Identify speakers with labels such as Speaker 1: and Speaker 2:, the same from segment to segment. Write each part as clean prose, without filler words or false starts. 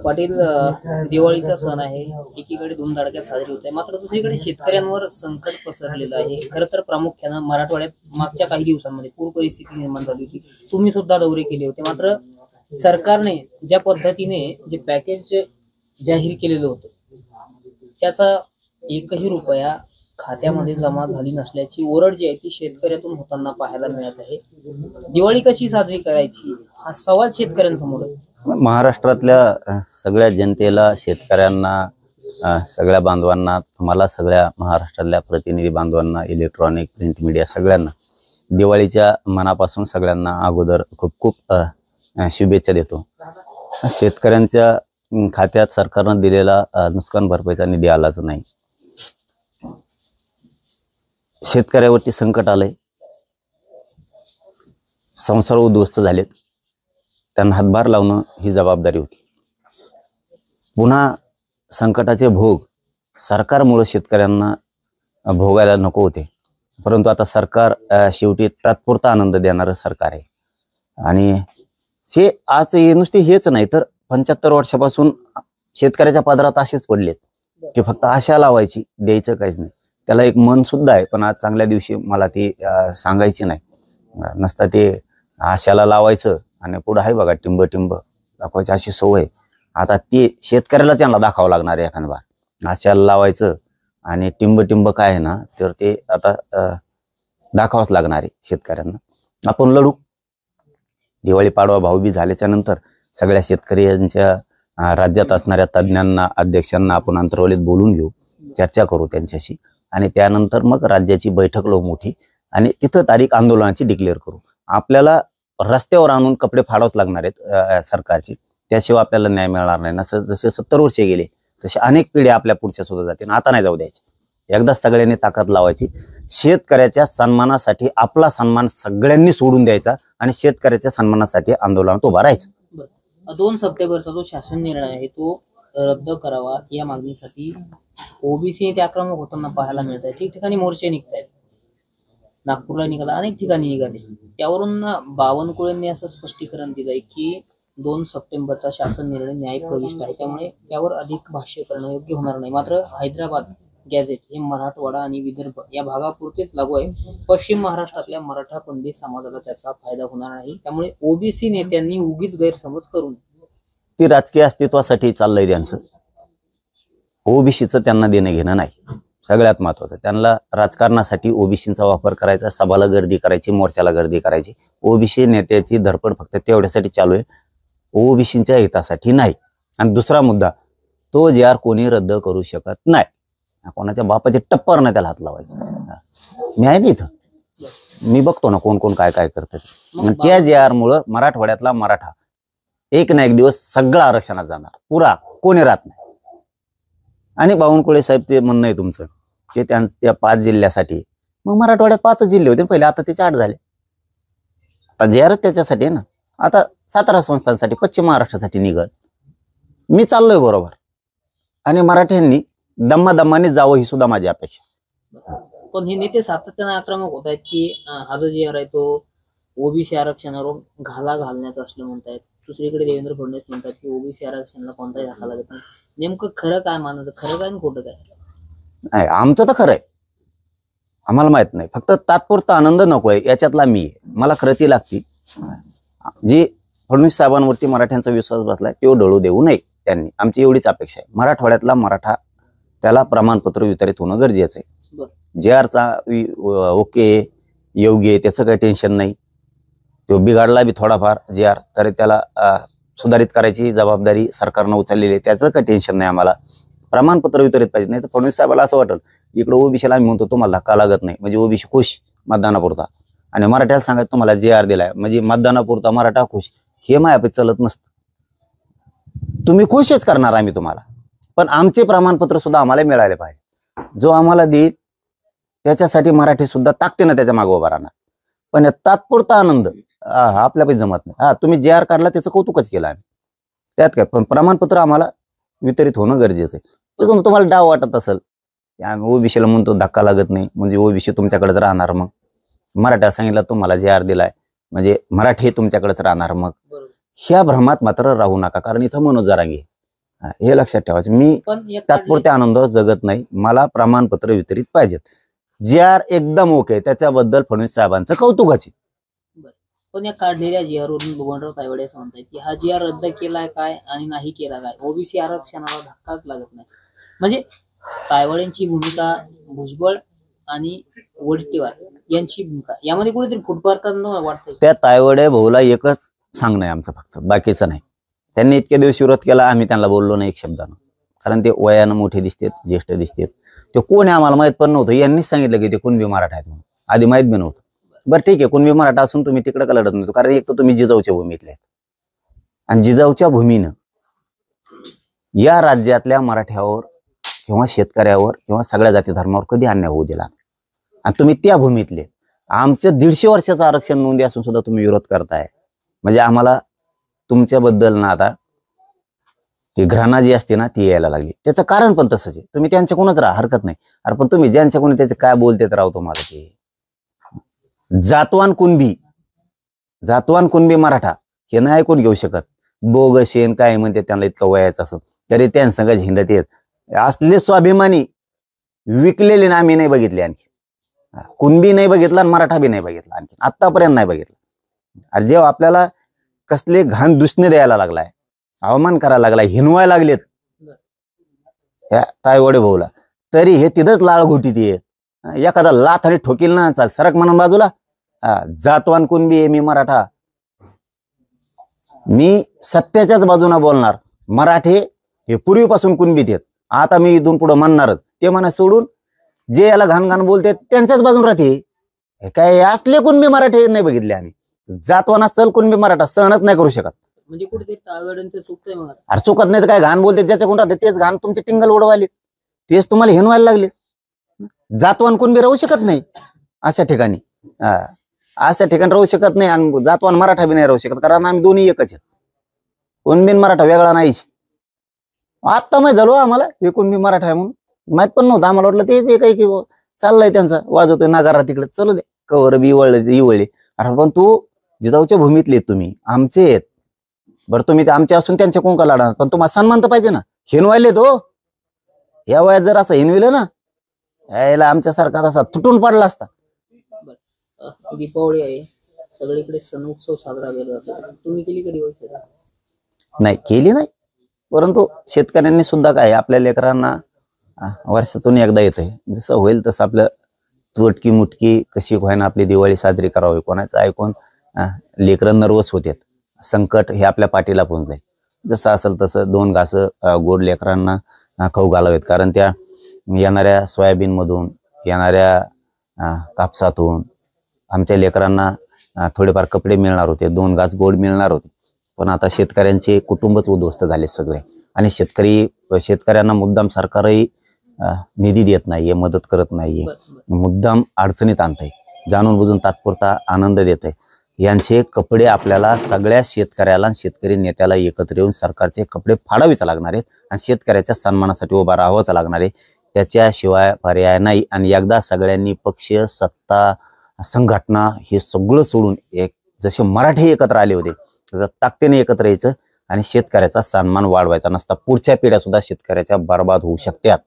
Speaker 1: पाटील, दिवाळीचा सण आहे, एकीकडे धूमधडाक्यात साजरी होत आहे, मात्र दुसरीकडे शेतकऱ्यांवर संकट पसरलेलं आहे. खरं तर प्रामुख्यानं मराठवाड्यात मागच्या काही दिवसांमध्ये पूर परिस्थिती निर्माण झाली होती. तुम्ही सुद्धा दौरे केले होते. मात्र सरकारने ज्या पद्धतीने जे पॅकेज जाहीर केलेलं होतं त्याचा एकही रुपया खात्यामध्ये जमा झाली नसल्याची ओरड जी आहे ती शेतकऱ्यातून होताना पाहायला मिळत आहे. दिवाळी कशी साजरी करायची हा सवाल शेतकऱ्यांसमोर आहे.
Speaker 2: महाराष्ट्रातल्या सगळ्या जनतेला, शेतकऱ्यांना, सगळ्या बांधवांना, तुम्हाला सगळ्या महाराष्ट्रातल्या प्रतिनिधी बांधवांना, इलेक्ट्रॉनिक प्रिंट मीडिया सगळ्यांना दिवाळीच्या मनापासून सगळ्यांना अगोदर खूप खूप शुभेच्छा देतो. शेतकऱ्यांच्या खात्यात सरकारनं दिलेला नुकसान भरपाईचा निधी आलाच नाही. शेतकऱ्यावरती संकट आलंय, संसार उद्ध्वस्त झालेत, त्यांना हातभार लावणं ही जबाबदारी होती. पुन्हा संकटाचे भोग सरकारमुळे शेतकऱ्यांना भोगायला नको होते, परंतु आता सरकार शेवटी तात्पुरता आनंद देणारं सरकार आहे. आणि हे आज नुसते हेच नाही तर 75 वर्षापासून शेतकऱ्याच्या पदरात असेच पडलेत की फक्त आशा लावायची, द्यायचं काहीच नाही. त्याला एक मन सुद्धा आहे, पण आज चांगल्या दिवशी मला ती सांगायची नाही. नसता ते आशाला लावायचं आणि पुढं आहे बघा टिंब टिंब दाखवायची अशी सवय. आता ते शेतकऱ्याला त्यांना दाखवावं लागणार आहे. एखाद बार आशाला लावायचं आणि टिंब टिंब काय आहे ना, तर ते आता दाखवावंच लागणार आहे शेतकऱ्यांना. आपण लढू. दिवाळी पाडवा भाऊबीज झाल्याच्या नंतर सगळ्या शेतकऱ्यांच्या राज्यात असणाऱ्या तज्ज्ञांना, अध्यक्षांना आपण अंतर्वलीत बोलून घेऊ, चर्चा करू त्यांच्याशी, आणि त्यानंतर मग राज्याची बैठक लावू मोठी आणि तिथं तारीख आंदोलनाची डिक्लेअर करू. आपल्याला रस्त्यावर आणून कपडे फाडावच लागणार आहेत सरकारची, त्याशिवाय आपल्याला न्याय मिळणार नाही. असं जसे 70 वर्षे गेले तसे अनेक पिढ्या आपल्या पुढच्या सुद्धा जातील. आता नाही जाऊ द्यायची. एकदा सगळ्यांनी ताकद लावायची. शेतकऱ्याच्या सन्मानासाठी आपला सन्मान सगळ्यांनी सोडून द्यायचा आणि शेतकऱ्याच्या सन्मानासाठी आंदोलनात उभा राहायचं.
Speaker 1: 2 सप्टेंबरचा जो शासन निर्णय आहे तो रद्द करावा या मागणीसाठी ओबीसी ते आक्रमक होताना पाहायला मिळत आहे. ठिकठिकाणी मोर्चे निघत आहेत. नागपूरला निघाला, अनेक ठिकाणी निघाले. त्यावरून बावनकुळेंनी असं स्पष्टीकरण दिलंय की 2 सप्टेंबरचा शासन निर्णय न्यायप्रविष्ट आहे, त्यामुळे त्यावर अधिक भाष्य करणं योग्य होणार नाही. मात्र हैदराबाद गॅझेट हे मराठवाडा आणि विदर्भ या भागापुरतेच लागू आहे. पश्चिम महाराष्ट्रातल्या मराठा पंडित समाजाला त्याचा फायदा होणार नाही. त्यामुळे ओबीसी नेत्यांनी उगीच गैरसमज करून
Speaker 2: ती राजकीय अस्तित्वासाठी चाललंय त्यांचं. ओबीसीचं त्यांना देणं घेणं नाही. सगळ्यात महत्वाचं त्यांना राजकारणासाठी ओबीसीचा वापर करायचा, सभाला गर्दी करायची, मोर्चाला गर्दी करायची. ओबीसी नेत्याची धडपड फक्त तेवढ्यासाठी चालू आहे, ओबीसीच्या हितासाठी नाही. आणि दुसरा मुद्दा, तो जे आर कोणी रद्द करू शकत नाही. कोणाच्या बापाचे टप्पर नाही त्याला हात लावायचं. मी आहे ना इथं, मी बघतो ना कोण कोण काय काय करतात. त्या जे आर मुळे मराठवाड्यातला मराठा एक ना एक दिवस सगळं आरक्षणात जाणार, पुरा कोणी राहत नाही. आणि बावनकुळे साहेब ते म्हणणं आहे तुमचं की त्या 5 जिल्ह्यासाठी, मग मराठवाड्यात 5 जिल्हे होते पहिले, आता त्याचे 8 झाले. आता जे आर त्याच्यासाठी आहे ना. आता 17 संस्थांसाठी, पश्चिम महाराष्ट्रासाठी निघत. मी चाललोय बरोबर, आणि मराठ्यांनी दम्मादम्माने जावं ही सुद्धा माझी अपेक्षा.
Speaker 1: पण हे नेते सातत्याने आक्रमक होत आहेत की हा जो जे आर आहे तो ओबीसी आरक्षणावर घाला घालण्याचा असलं म्हणतायत. दुसरीकडे देवेंद्र फडणवीस म्हणतात की ओबीसी आरक्षणाला कोणताही धक्का लागत नाही. नेमकं खरं काय मानायचं, खरं काय आणि खोटं काय?
Speaker 2: नाही, आमचं तर खरं आहे, आम्हाला माहित नाही. फक्त तात्पुरता आनंद नको आहे याच्यातला मी आहे. मला खरं ती लागती. जी फडणवीस साहेबांवरती मराठ्यांचा विश्वास बसलाय तो डळू देऊ नये त्यांनी, आमची एवढीच अपेक्षा आहे. मराठवाड्यातला मराठा त्याला प्रमाणपत्र वितरित होणं गरजेचं आहे. जे आरचा ओके योग्य आहे, त्याचं काही टेन्शन नाही. तो बिघाडला बी थोडाफार जे आर, तरी त्याला सुधारित करायची जबाबदारी सरकारनं उचललेली आहे, त्याचं काही टेन्शन नाही. आम्हाला प्रमाणपत्र वितरित पाहिजे. नाही तर फडणवीस साहेबाला असं वाटेल इकडे ओबीसीला आम्ही म्हणतो तुम्हाला धक्का लागत नाही म्हणजे ओबीसी खुश मतदानापुरता, आणि मराठ्याला सांगायचं तुम्हाला जे आर दिलाय म्हणजे मतदानापुरता मराठा खुश. हे मायापैकी चलत नसतं. तुम्ही खुशच करणार आम्ही तुम्हाला, पण आमचे प्रमाणपत्र सुद्धा आम्हाला मिळाले पाहिजे. जो आम्हाला देईल त्याच्यासाठी मराठी सुद्धा ताकदीनं त्याच्या मागे उभा राहणार. पण तात्पुरता आनंद आपल्यापैकी जमत नाही. तुम्ही जे आर काढला त्याचं कौतुकच केलं आम्ही, त्यात काय. पण प्रमाणपत्र आम्हाला वितरित होणं गरजेचं आहे. तुम्हाला डाव वाटत असेल आम्ही ओबीसीला म्हणतो धक्का लागत नाही म्हणजे ओबीसी तुमच्याकडेच राहणार, मग मराठा सांगितलं तुम्हाला जे आर दिलाय म्हणजे मराठी तुमच्याकडेच राहणार, मग ह्या भ्रमात मात्र राहू नका, कारण इथं मनोज जरांगे हे लक्षात ठेवायचं. मी
Speaker 1: पण एक
Speaker 2: तात्पुरत्या आनंदावर जगत नाही, मला प्रमाणपत्र वितरित पाहिजेत. जी आर एकदम ओके, त्याच्याबद्दल फडणवीस साहेबांचं कौतुकाचे.
Speaker 1: पण या काढलेल्या जी आर वरून बबनराव तायवाडे असं म्हणतात की हा जी आर रद्द केलाय काय आणि नाही केला काय, ओबीसी आरक्षणाला धक्काच लागत नाही. म्हणजे तायवाड्यांची भूमिका, भुजबळ आणि वडेट्टीवार यांची भूमिका यामध्ये कुठेतरी फूट पाडताना वाटतंय.
Speaker 2: त्या तायवाडे भाऊला एकच सांगणं आहे आमचं, फक्त बाकीचं नाही. त्यांनी इतके दिवस विरोध केला, आम्ही त्यांना बोललो नाही एक शब्दानं, कारण ते वयानं मोठे दिसतात, ज्येष्ठ दिसतात. ते कोण आहे आम्हाला माहित पण नव्हतं. यांनीच सांगितलं की ते कुणबी मराठा आहेत म्हणून, आधी माहित बी नव्हतं. बरं ठीक आहे, कुणबी मराठा असून तुम्ही तिकडे का लढत नव्हतो, कारण एक तर तुम्ही जिजाऊच्या भूमीतले आहेत, आणि जिजाऊच्या भूमीनं या राज्यातल्या मराठ्यावर किंवा शेतकऱ्यावर किंवा सगळ्या जाती धर्मावर कधी अन्याय होऊ दिला. आणि तुम्ही त्या भूमीतले, आमचं 150 वर्षाचं आरक्षण नोंदी असून सुद्धा तुम्ही विरोध करताय. म्हणजे आम्हाला तुमच्याबद्दल ना आता ती घृणा जी असते ना ती यायला लागली. त्याचं कारण पण तसंच आहे. तुम्ही त्यांच्याकडूनच राहा, हरकत नाही. अरे पण तुम्ही ज्यांच्याकडून त्याचे काय बोलतेत राव, तुम्हाला ते जातवान कुणबी मराठा हे नाही ऐकून घेऊ शकत. बोगशेन काय म्हणते त्यांना इतकं वयाचं असं, तरी त्यांसंग झिंडत येत असले स्वाभिमानी विकलेले ना आम्ही नाही बघितले. आणखी कुणबी नाही बघितला आणि मराठा बी नाही बघितला, आणखी आतापर्यंत नाही बघितलं. अरे जेव्हा आपल्याला कसले घाण दुष्णे द्यायला लागलाय, अवमान करायला लागलाय, हिनवायला लागलेत या तायवाडे भाऊला, तरी हे तिथंच लाळ घोटीत येत. एखादा लाथ आणि ठोकील ना, चाल सरक म्हणून बाजूला. जातवान कुणबी आहे, मी मराठा, मी सत्याच्याच बाजूने बोलणार. मराठे हे पूर्वीपासून कुणबीत आहेत, आता मी इथून पुढे म्हणणारच. ते म्हणा सोडून जे याला घाण घाण बोलते त्यांच्याच बाजून राहते. काय असले कुणबी मराठे नाही बघितले आम्ही. जातवाना चल कुणबी मराठा सहनच नाही करू शकत.
Speaker 1: म्हणजे कुठेतरी तायवाड्यांचं चुकतंय. मग
Speaker 2: अरे चुकत नाही तर काय, घाण बोलते ज्याच्याकडून राहते तेच घाण तुमची टिंगल उडवायले, तेच तुम्हाला हिनवायला लागले. जातवान कुणबी राहू शकत नाही अशा ठिकाणी, अशा ठिकाणी राहू शकत नाही. आणि जातवान मराठा बी नाही राहू शकत, कारण आम्ही दोन्ही एकच आहेत. कुणबी मराठा वेगळा नाहीच. आता माहित झालो आम्हाला हे कुणबी मराठा आहे म्हणून, माहित पण नव्हतं. आम्हाला वाटलं तेच एक आहे की चाललंय त्यांचा वाजवतोय नागारा तिकडे, चलू दे कवर बी इवळले. अरे पण तू जिजाऊच्या भूमीतले तुम्ही आमचे आहेत, बरं तुम्ही ते आमचे असून त्यांच्या कोण लढा, पण तुम्हाला सन्मान तर पाहिजे ना. हिनवायले तो या वयात जर असं हिनविलं ना, यायला आमच्यासारखा तसा तुटून पडला असता.
Speaker 1: दीपावली आहे, सगळीकडे सण उत्सव साजरा केला जातो. तुम्ही केली कधी गोष्ट?
Speaker 2: नाही केली नाही, परंतु शेतकऱ्यांनी सुद्धा काय आपल्या लेकरांना वर्षातून एकदा येते, जसं होईल तसं आपलं तुटकी मुटकी कशी होईना आपली दिवाळी साजरी करावी. कोणाचं ऐकून लेकरं नर्वस होतात. संकट हे आपल्या पाठीला पोहोचलंय. जसं असेल तसं 2 घासं गोड लेकरांना खाऊ घालावेत, कारण त्या येणाऱ्या सोयाबीनमधून, येणाऱ्या कापसातून आमच्या लेकरांना थोडेफार कपडे मिळणार होते, 2 घास गोड मिळणार होते. पण आता शेतकऱ्यांचे कुटुंबच उद्ध्वस्त झाले सगळे, आणि शेतकऱ्यांना मुद्दाम सरकारही निधी देत नाहीये, मदत करत नाहीये, मुद्दाम अडचणीत आणतंय, जाणून बुजून तात्पुरता आनंद देत आहे. यांचे कपडे आपल्याला सगळ्या शेतकऱ्याला, शेतकरी नेत्याला एकत्र येऊन सरकारचे कपडे फाडावेच लागणार आहेत, आणि शेतकऱ्याच्या सन्मानासाठी उभा राहावंच लागणार आहे. त्याच्याशिवाय पर्याय नाही. आणि एकदा सगळ्यांनी पक्ष, सत्ता, संघटना हे सगळं सोडून एक जसे मराठी एकत्र आले होते तसं ताकदीने एकत्र यायचं आणि शेतकऱ्याचा सन्मान वाढवायचा. नसता पुढच्या पिढ्या सुद्धा शेतकऱ्याच्या बर्बाद होऊ शकतात.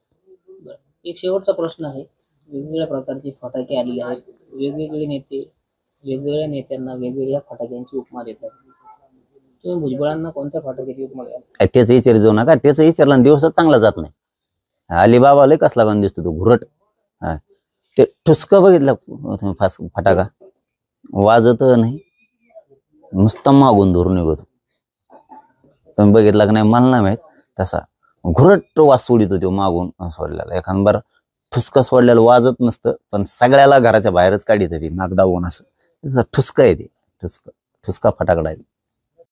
Speaker 1: एक शेवटचा प्रश्न आहे. वेगवेगळ्या प्रकारचे फटाके आलेले आहेत, वेगवेगळे नेते वेगवेगळ्या नेत्यांना वेगवेगळ्या फटाक्यांची उपमा देतात. तुम्ही भुजबळांना कोणत्या फटाक्याची उपमा द्याल?
Speaker 2: त्याच विचार जाऊ नका, त्याच विचारला दिवसच चांगला जात नाही. अलिबाबा लय कसला गण दिसतो तो घुरट. ते ठुसक बघितलं फटाका वाजत नाही, नुसतं मागून धरून निघतो. तुम्ही बघितला का नाही मला नाही माहित, तसा घुरट वास सोडितो तो मागून सोडलेला. एखाद बार ठुसका सोडलेलं वाजत नसतं, पण सगळ्याला घराच्या बाहेरच काढित ती नाक दाबून. असं ठुसका आहे ते, ठुसका फटाकडा आहे.